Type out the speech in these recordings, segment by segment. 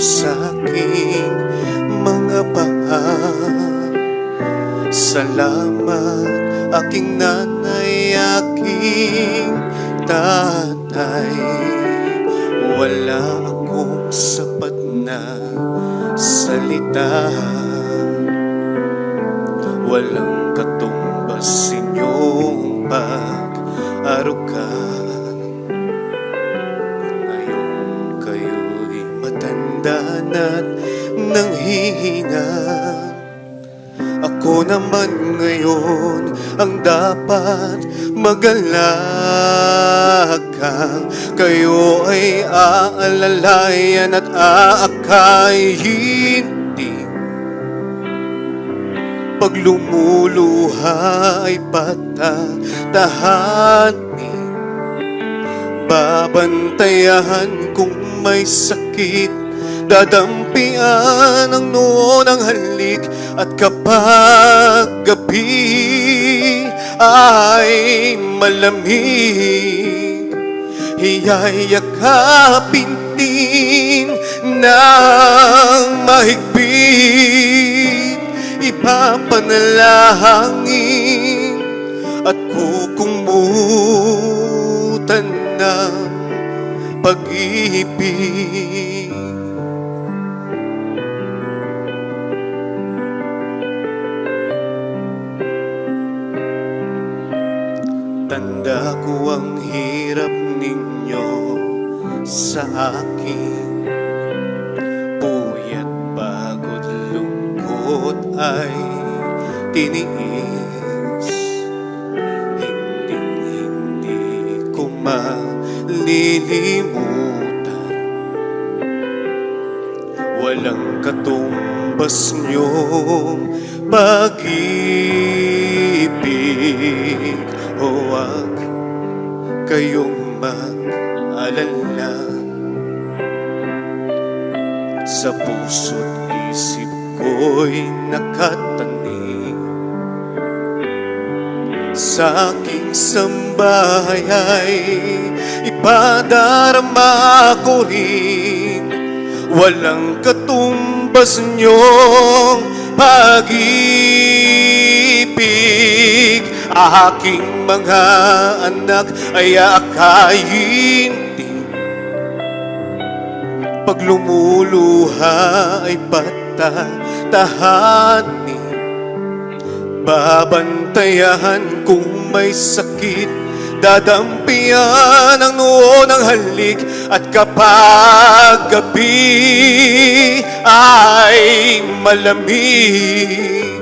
sa'king mga paa. Salamat aking nanay, aking tatay. Wala akong sapat na salita, walang katumbas inyong pag-arugan. Ngayong kayo'y matanda na't nanghihina, ako naman ngayon ang dapat mag-alaga. Kayo ay aalalayan at aakay, hindi pag lumuluha ay patatahanin. Babantayan kung may sakit, dadampian ang noo ng halik. At kapag gabi ay malamig, iyayakapin din ng mahigpit. Ipapanalangin at kukumutan ng pag-ibig. Tanda ko ang hirap ninyo sa akin, puyat, pagod, lungkot ay tiniis. Hindi ko malilimutan, walang katumbas niyong pag-ibig. O wag kayong mag-alala, sa puso't isip ko'y nakatanim. Sa aking sambahay ay ipadarama ko rin, walang katumbas niyong pag-ibig. Aking mga anak ay aakayin din, pag lumuluha ay patatahanin. Babantayan kung may sakit, dadampian ang noo ng halik. At kapag gabi ay malamig,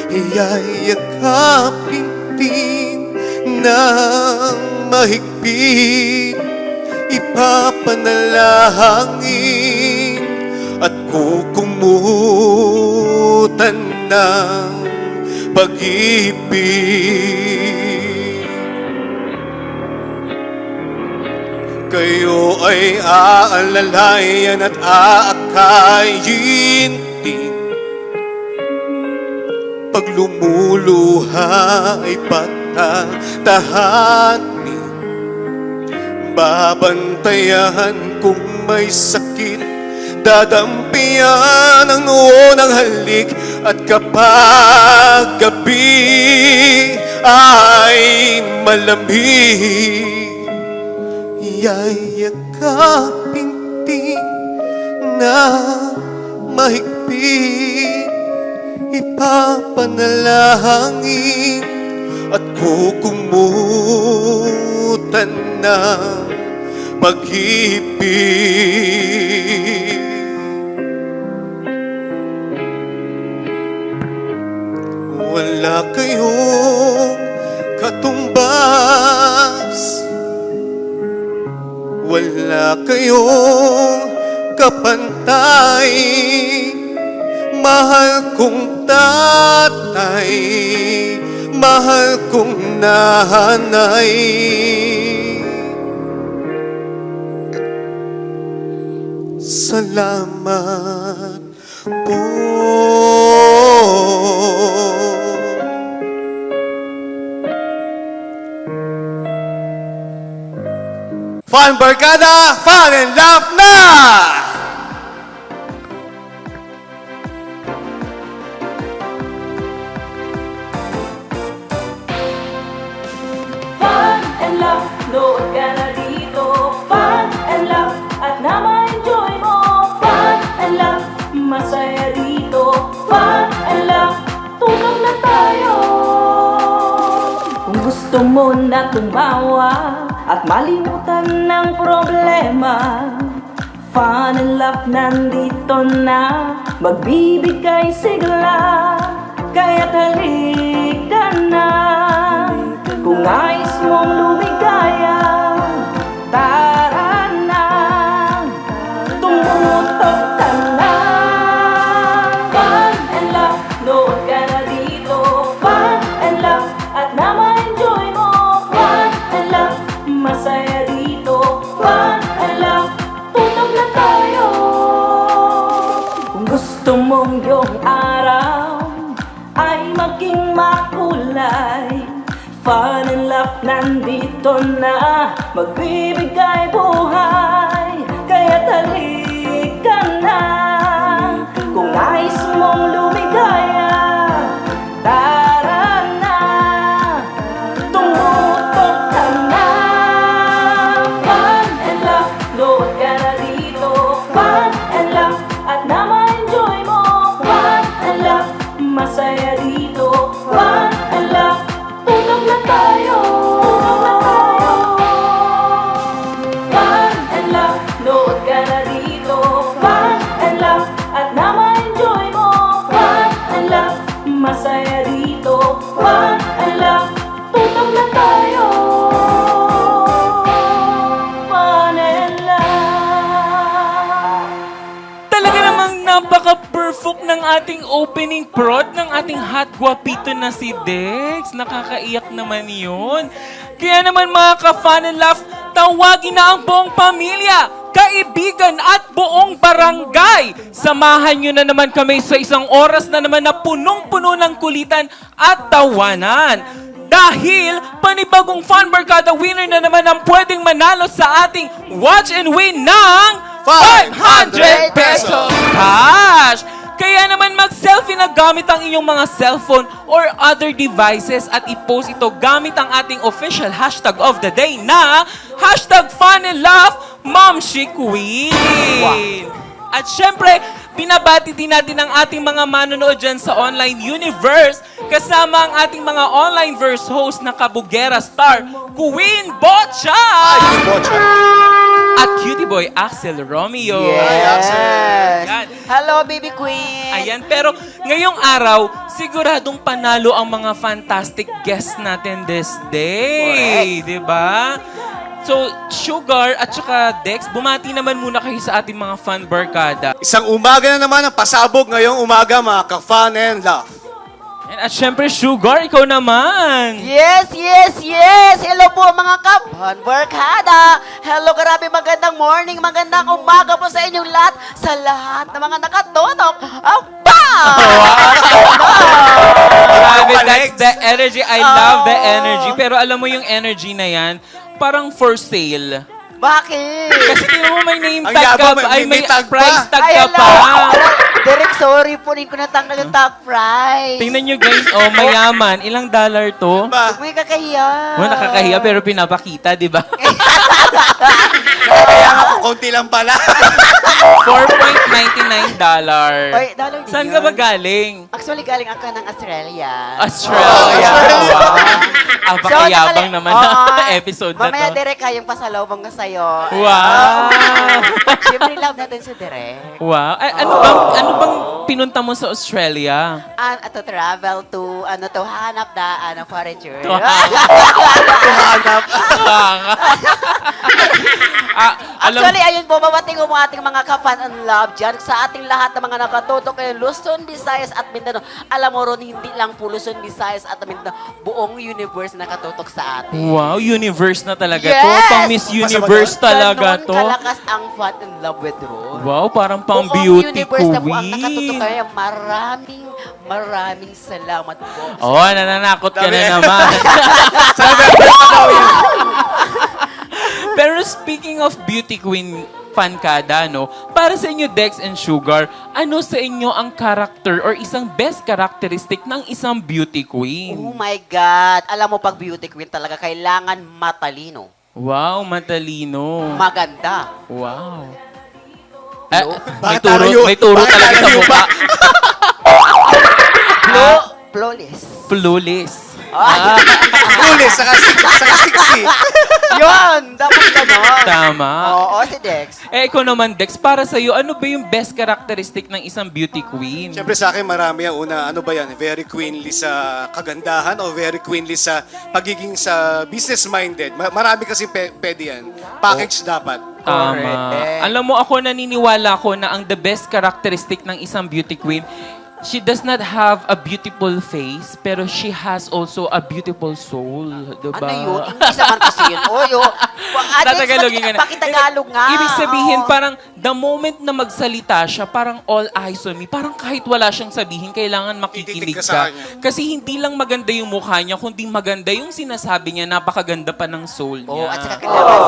iyayakapin din ng mahigpit. Ipapanalangin at kukumutan ng pag-ibig. Kayo ay aalalayan at aakayin din, pag lumuluha ay patatahanin. Babantayan kung may sakit, dadampian ang noo ng halik. At kapag gabi ay malamig, iyayakapin din na mahigpit. Ipapanalangin at kukumutan ng pag-ibig. Wala kayong katumbas, wala kayong kapantay. Mahal kong tatay, mahal kong nanay, salamat po. Fun Barkada, Fun and Laugh na! love, load ka na dito. Fun and love, at na ma-enjoy mo. Fun and love, masaya dito. Fun and love, tutok na tayo. Kung gusto mo na tumawa at malimutan ng problema, Fun and Love nandito na, magbibigay sigla. Kaya't halika na, kung nais mong lumigaya, tara na, tumutok ka na. Fun and Love, load ka na dito. Fun and Love, at na ma-enjoy mo. Fun and Love, masaya dito. Fun and Love, tutok na tayo. Kung gusto mong iyong araw ay maging makulay, Fun and Love nandito na, magbibigay buhay. Kaya't halika na, kung nais mong lumigaya, tara na, tumutok ka na. Fun and Love, load ka na dito. Fun and Love, at na ma-enjoy mo. Fun and Love, masaya dito. Fun and Love, tutok na tayo. Tutok na tayo. Fun and Love, load ka na dito. Fun and Love, at na ma-enjoy mo. Fun and Love, masaya dito. Fun and Love, tutok na tayo. Fun and Love. Talaga namang napaka-perfect ng ating opening prod ng ating hot guapito na si Dex. Nakakaiyak naman yun. Kaya naman mga ka-Fun and Laugh, tawagin na ang buong pamilya, kaibigan at buong barangay. Samahan nyo na naman kami sa isang oras na naman na punong-puno ng kulitan at tawanan. Dahil panibagong Fun Barkada winner na naman ang pwedeng manalo sa ating Watch and Win ng 500 pesos cash! Kaya naman mag-selfie na gamit ang inyong mga cellphone or other devices at i-post ito gamit ang ating official hashtag of the day na hashtag Fun and Laugh Momshi Queen. At syempre, binabati din natin ang ating mga manonood dyan sa online universe kasama ang ating mga online verse host na Kabugera Star, Queen Bocha! At Cutie Boy Axel Romeo. Yes. Yan. Hello, baby queen. Ayan, pero ngayong araw, siguradong panalo ang mga fantastic guests natin this day. Di ba? So, Sugar at saka Dex, bumati naman muna kayo sa ating mga Fun Barkada. Isang umaga na naman ang pasabog ngayong umaga, mga ka-Fun and Love. At syempre, Sugar, ikaw naman. Yes, yes, yes. Hello po mga Fun Barkada. Hello, grabe magandang morning, magandang umaga po sa inyong lahat. Sa lahat ng mga nakatutok. Aba! Grabe, that's the energy. I love the energy. Pero alam mo yung energy na yan, parang for sale. Bakit? Kasi tingnan mo may name Ang tag ka yabang, pa. Ay, may tag pa. price tag Ay, ka hello. pa. Derek, sorry po. Hindi ko natanggal yung top price. Tingnan nyo guys, oh, mayaman. Ilang dollar to? Ba? Huwag mo yung kakahiya. Oh, nakakahiya pero pinapakita, di ba? Kaya nga, konti lang pala. $4.99. Oy, dollar din Saan yun. ka ba galing? Actually, galing ako ng Australia. Australia. Australia. Wow. Pakayabang naman na Oo. episode na Mamaya, to. Derek, yung pasalubong ko sa'yo. Wow. Siyempre, love natin si Derek. Wow. Ay, ano bang pinunta mo sa Australia? To travel to, hanap na, foreigner. Tumanap. Actually, ayun po, babating mo ating mga ka-Fun and Love dyan sa ating lahat ng mga nakatutok ngayon, Luzon, Visayas at Mindanao. Alam mo ron, hindi lang po Luzon, Visayas at Mindanao, buong universe na nakatutok sa atin. Wow, universe na talaga Yes! to. Pang Miss Universe talaga Ganon to. kalakas ang Fun and Love with Ron. Wow, parang pang Buong beauty universe na po ang nakatutok queen. kaya. Maraming salamat po. Oh, nananakot ka na naman. Sabi, daw yun. Pero speaking of of beauty queen fan kada, no? Para sa inyo, Dex and Sugar, ano sa inyo ang character or isang best characteristic ng isang beauty queen? Oh my God. Alam mo, pag beauty queen talaga, kailangan matalino. Wow, matalino. Maganda. Wow. Bakit tayo? May turo Bakit talaga sa tayo mukha. Flawless. Flawless. Huli, saka sexy. Yun! Dapat ganon. Tama. Oo, si Dex. Ikaw naman, Dex, para sa'yo, ano ba yung best characteristic ng isang beauty queen? Siyempre sa akin marami ang una, ano ba yan? Very queenly sa kagandahan o very queenly sa pagiging sa business-minded. Marami kasi pwede yan. Package dapat. Tama. Correct. Alam mo, ako naniniwala ko na ang the best characteristic ng isang beauty queen, she does not have a beautiful face, pero she has also a beautiful soul. Diba? Ano yun? English naman kasi yun. Oyo. Tatagalogin ka na. Pakitagalog nga. Ibig sabihin, Oo. parang the moment na magsalita siya, parang all eyes on me. Parang kahit wala siyang sabihin, kailangan makikinig Titig ka sa ka. kanya. Kasi hindi lang maganda yung mukha niya, kundi maganda yung sinasabi niya, napakaganda pa ng soul niya. Oh, at saka kailangan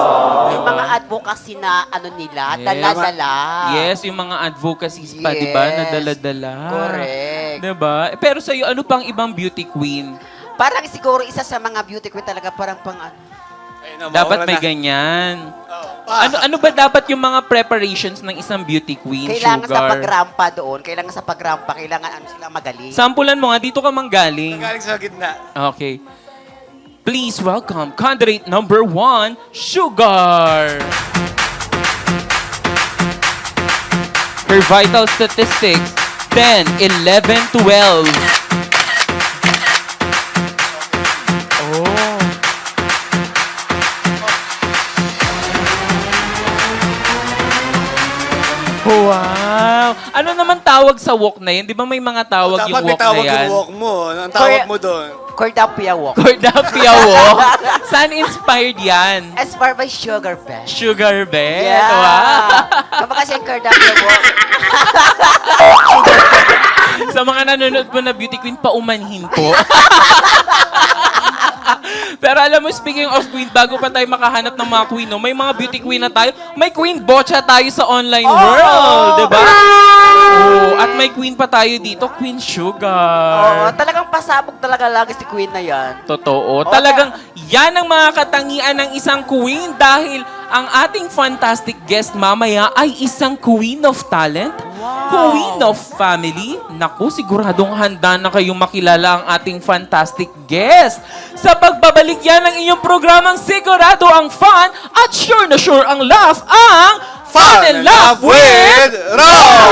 yung mga advocacy na ano nila, Yes. dala-dala. Yes, yung mga advocacies pa, di ba? Na Yes. dala-dala. Correct. Di ba? Pero sa'yo, ano pang ibang beauty queen? Parang siguro isa sa mga beauty queen talaga parang pang ano. Ayun na, Dapat mawala may na. ganyan. Oh. Ano ba dapat yung mga preparations ng isang beauty queen, Kailangan sa Sugar? pagrampa doon, kailangan sa pagrampa, kailangan ano sila magaling. Sampulan mo nga, dito ka manggaling. Galing sa gitna. Okay. Please welcome candidate number 1, Sugar. Her vital statistics, 10, 11, 12. Oh. Wow! Ano naman tawag sa walk na yun? Di ba may mga tawag yung Dapat may walk na tawag yan? yung walk mo. Ang tawag mo doon. Cordapia walk. Cordapia walk? Saan inspired yan? As far by Sugar Bash. Sugar Bed? Yeah. Wow! Kapag kasi yung Cordapia walk, Sa mga nanonood po na beauty queen, paumanhin po. Pero alam mo, speaking of queen, bago pa tayo makahanap ng mga queen, no, may mga beauty queen na tayo. May queen bocha tayo sa online world, di ba? Oh, at may queen pa tayo dito, Queen oo, Sugar. talagang pasabog talaga lagi si Queen na yan. Totoo. Talagang yan ang mga katangian ng isang queen dahil ang ating fantastic guest mamaya ay isang queen of talent, queen of family. Naku, siguradong handa na kayong makilala ang ating fantastic guest. Sa pagbabalik yan ng inyong programang sigurado ang fun at sure na sure ang laugh ang Fun and Laugh with Ron!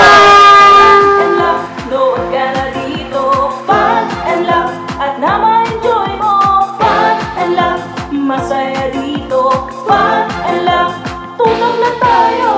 and laugh, nood ka na dito. Fun and laugh, at na ma-enjoy mo. Fun and laugh, masaya dito. Fun and laugh, tutok na tayo.